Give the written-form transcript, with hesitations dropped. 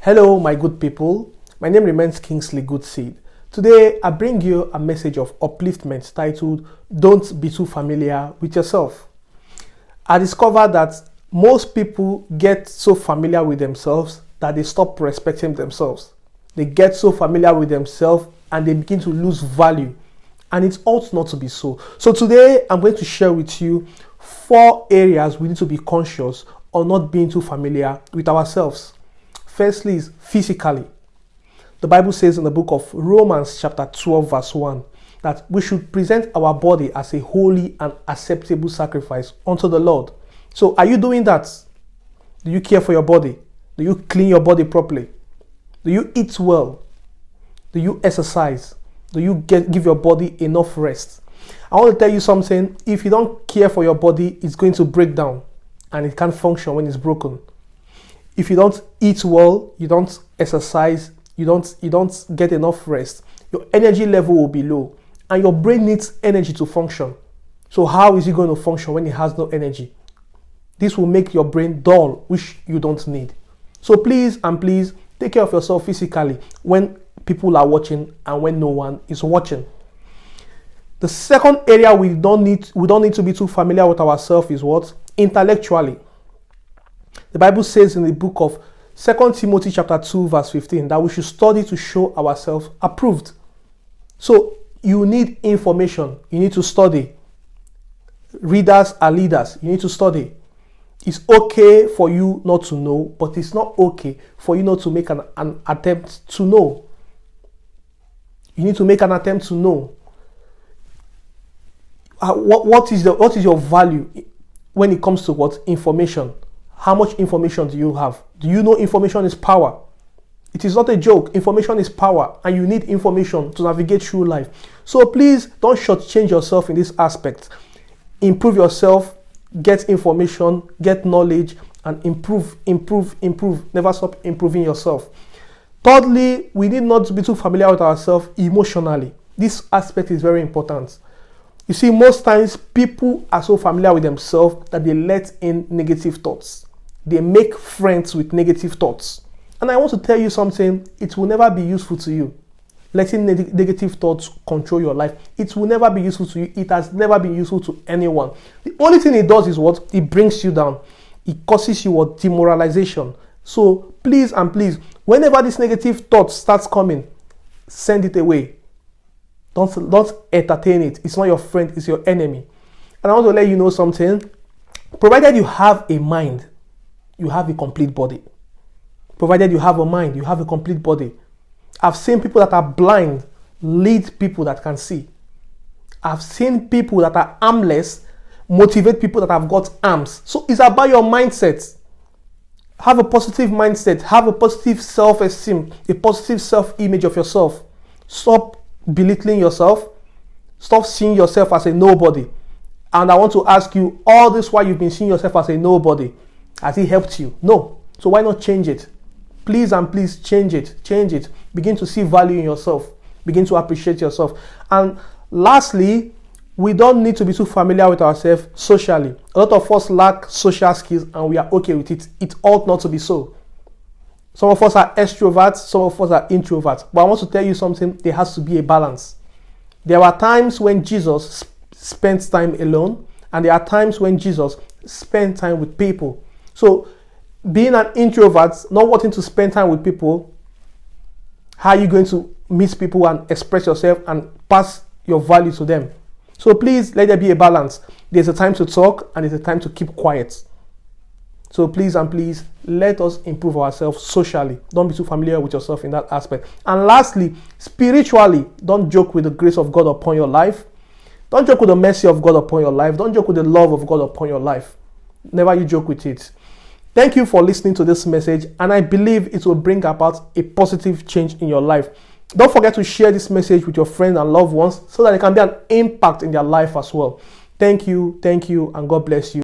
Hello, my good people. My name remains Kingsley Goodseed. Today, I bring you a message of upliftment titled, Don't Be Too Familiar with Yourself. I discovered that most people get so familiar with themselves that they stop respecting themselves. They get so familiar with themselves and they begin to lose value. And it ought not to be so. So today, I'm going to share with you 4 areas we need to be conscious of not being too familiar with ourselves. Firstly is physically. The Bible says in the book of Romans chapter 12 verse 1 that we should present our body as a holy and acceptable sacrifice unto the Lord. So are you doing that? Do you care for your body? Do you clean your body properly? Do you eat well? Do you exercise? Do you give your body enough rest? I want to tell you something. If you don't care for your body, it's going to break down and it can't function when it's broken. If you don't eat well, you don't exercise, you don't get enough rest, your energy level will be low and your brain needs energy to function. So how is it going to function when it has no energy? This will make your brain dull, which you don't need. So please take care of yourself physically when people are watching and when no one is watching. The second area we don't need to be too familiar with ourselves is what? Intellectually. The Bible says in the book of 2 Timothy chapter 2 verse 15 that we should study to show ourselves approved. So you need information. You need to study. Readers are leaders. You need to study. It's okay for you not to know, but it's not okay for you not to make an attempt to know. You need to make an attempt to know. What is your value when it comes to what? Information. How much information do you have? Do you know information is power? It is not a joke. Information is power and you need information to navigate through life. So please don't shortchange yourself in this aspect. Improve yourself, get information, get knowledge, and improve. Never stop improving yourself. Thirdly, we need not to be too familiar with ourselves emotionally. This aspect is very important. You see, most times people are so familiar with themselves that they let in negative thoughts. They make friends with negative thoughts. And I want to tell you something, it will never be useful to you. Letting negative thoughts control your life, it will never be useful to you. It has never been useful to anyone. The only thing it does is what? It brings you down. It causes you what? Demoralization. So please, whenever this negative thought starts coming, send it away. Don't entertain it. It's not your friend, it's your enemy. And I want to let you know something. Provided you have a mind, you have a complete body. Provided you have a mind, you have a complete body. I've seen people that are blind lead people that can see. I've seen people that are armless motivate people that have got arms. So it's about your mindset. Have a positive mindset. Have a positive self-esteem, a positive self-image of yourself. Stop belittling yourself. Stop seeing yourself as a nobody. And I want to ask you, all this while you've been seeing yourself as a nobody, has it helped you? No. So why not change it? Please change it. Begin to see value in yourself. Begin to appreciate yourself. And lastly, we don't need to be too familiar with ourselves socially. A lot of us lack social skills and we are okay with it. It ought not to be so. Some of us are extroverts, some of us are introverts. But I want to tell you something, there has to be a balance. There are times when Jesus spent time alone, and there are times when Jesus spent time with people. So, being an introvert, not wanting to spend time with people, how are you going to meet people and express yourself and pass your value to them? So please, let there be a balance. There's a time to talk and there's a time to keep quiet. So please, let us improve ourselves socially. Don't be too familiar with yourself in that aspect. And lastly, spiritually, don't joke with the grace of God upon your life. Don't joke with the mercy of God upon your life. Don't joke with the love of God upon your life. Never you joke with it. Thank you for listening to this message, and I believe it will bring about a positive change in your life. Don't forget to share this message with your friends and loved ones so that it can be an impact in their life as well. Thank you, and God bless you.